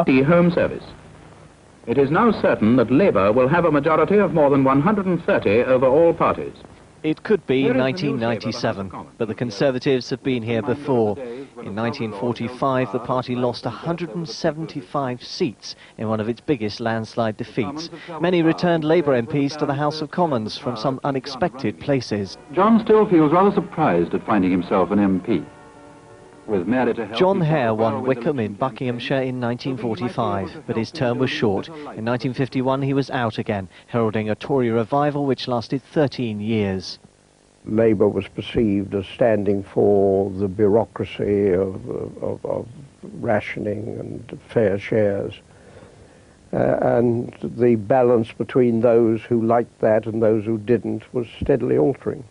The Home Service. It is now certain that Labour will have a majority of more than 130 over all parties. It could be 1997, but the Conservatives have been here before. In 1945, the party lost 175 seats in one of its biggest landslide defeats. Many returned Labour MPs to the House of Commons from some unexpected places. John still feels rather surprised at finding himself an MP. John Hare won Wickham in Buckinghamshire in 1945, but his term was short. In 1951 he was out again, heralding a Tory revival which lasted 13 years. Labour was perceived as standing for the bureaucracy of rationing and fair shares. And the balance between those who liked that and those who didn't was steadily altering.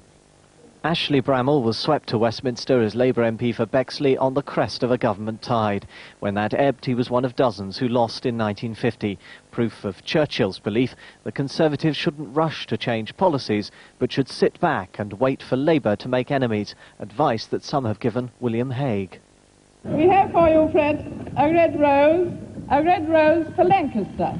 Ashley Bramall was swept to Westminster as Labour MP for Bexley on the crest of a government tide. When that ebbed, he was one of dozens who lost in 1950. Proof of Churchill's belief that Conservatives shouldn't rush to change policies, but should sit back and wait for Labour to make enemies, advice that some have given William Hague. We have for you, Fred, a red rose for Lancaster.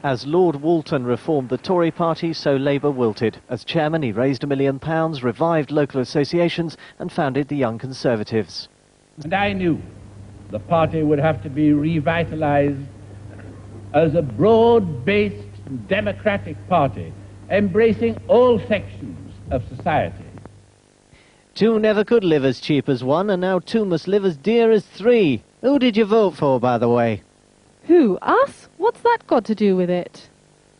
As Lord Walton reformed the Tory party, so Labour wilted. As chairman, he raised £1 million, revived local associations and founded the Young Conservatives. And I knew the party would have to be revitalised as a broad-based democratic party, embracing all sections of society. Two never could live as cheap as one, and now two must live as dear as three. Who did you vote for, by the way? Who, us? What's that got to do with it?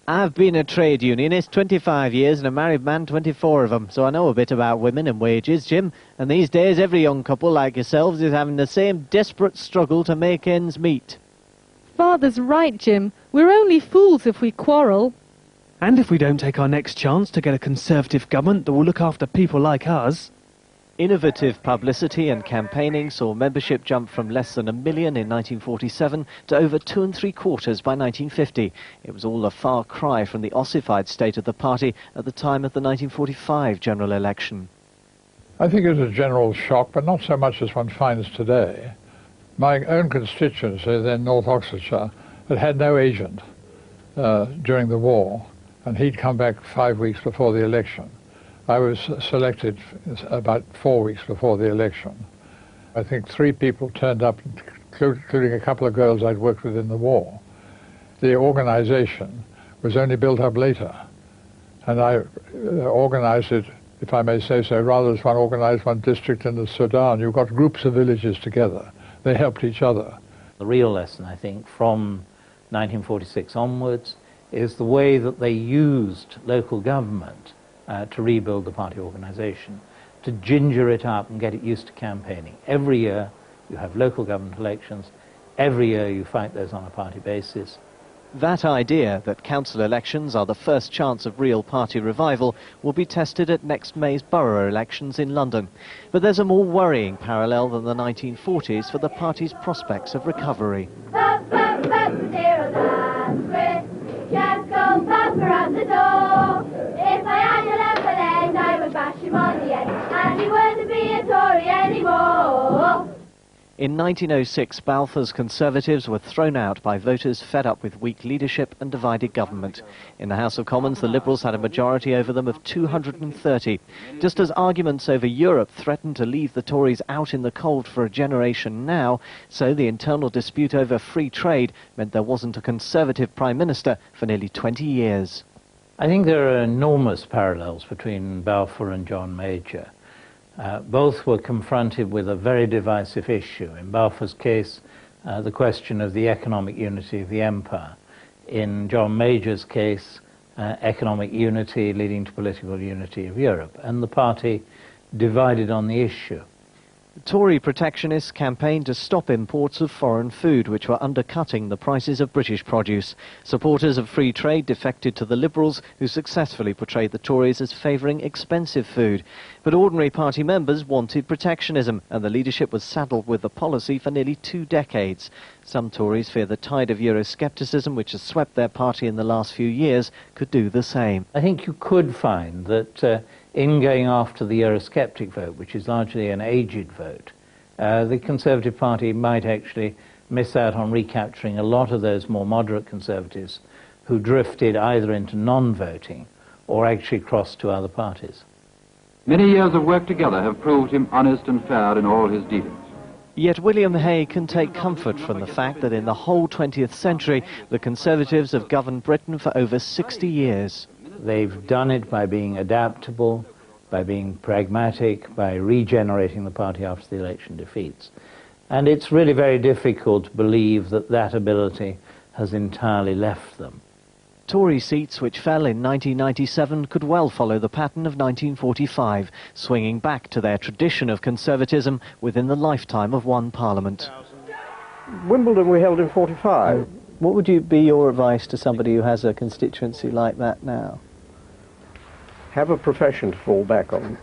I've been a trade unionist 25 years and a married man 24 of them, so I know a bit about women and wages, Jim. And these days every young couple like yourselves is having the same desperate struggle to make ends meet. Father's right, Jim. We're only fools if we quarrel. And if we don't take our next chance to get a Conservative government that will look after people like us. Innovative publicity and campaigning saw membership jump from less than 1 million in 1947 to over 2 3/4 by 1950. It was all a far cry from the ossified state of the party at the time of the 1945 general election. I think it was a general shock, but not so much as one finds today. My own constituency, then North Oxfordshire, had no agent during the war, and he'd come back 5 weeks before the election. I was selected about 4 weeks before the election. I think 3 people turned up, including a couple of girls I'd worked with in the war. The organization was only built up later, and I organized it, if I may say so, rather as one organized one district in the Sudan. You got groups of villages together. They helped each other. The real lesson, I think, from 1946 onwards is the way that they used local government to rebuild the party organisation, to ginger it up and get it used to campaigning. Every year you have local government elections, every year you fight those on a party basis. That idea that council elections are the first chance of real party revival will be tested at next May's borough elections in London. But there's a more worrying parallel than the 1940s for the party's prospects of recovery. Just go pop around the door. If I had a left leg, I would bash him on the head, and he wouldn't be a Tory anymore. In 1906, Balfour's Conservatives were thrown out by voters fed up with weak leadership and divided government. In the House of Commons, the Liberals had a majority over them of 230. Just as arguments over Europe threatened to leave the Tories out in the cold for a generation now, so the internal dispute over free trade meant there wasn't a Conservative Prime Minister for nearly 20 years. I think there are enormous parallels between Balfour and John Major. Both were confronted with a very divisive issue. In Balfour's case, the question of the economic unity of the empire. In John Major's case, economic unity leading to political unity of Europe. And the party divided on the issue. Tory protectionists campaigned to stop imports of foreign food, which were undercutting the prices of British produce. Supporters of free trade defected to the Liberals, who successfully portrayed the Tories as favouring expensive food. But ordinary party members wanted protectionism, and the leadership was saddled with the policy for nearly 2 decades. Some Tories fear the tide of Euroscepticism, which has swept their party in the last few years, could do the same. I think you could find that in going after the Eurosceptic vote, which is largely an aged vote, the Conservative Party might actually miss out on recapturing a lot of those more moderate Conservatives who drifted either into non-voting or actually crossed to other parties. Many years of work together have proved him honest and fair in all his dealings. Yet William Hay can take comfort from the fact that in the whole 20th century, the Conservatives have governed Britain for over 60 years. They've done it by being adaptable, by being pragmatic, by regenerating the party after the election defeats. And it's really very difficult to believe that that ability has entirely left them. Tory seats which fell in 1997 could well follow the pattern of 1945, swinging back to their tradition of conservatism within the lifetime of one parliament. Wimbledon we held in 45. What would be your advice to somebody who has a constituency like that now? Have a profession to fall back on.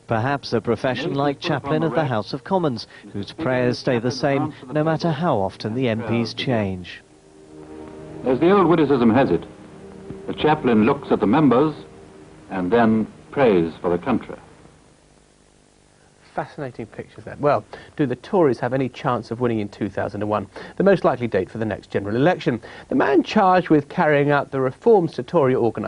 Perhaps a profession like chaplain of the House of Commons, whose prayers stay the same no matter how often the MPs change. As the old witticism has it, the chaplain looks at the members and then prays for the country. Fascinating pictures there. Well, do the Tories have any chance of winning in 2001, the most likely date for the next general election? The man charged with carrying out the reforms to Tory organisation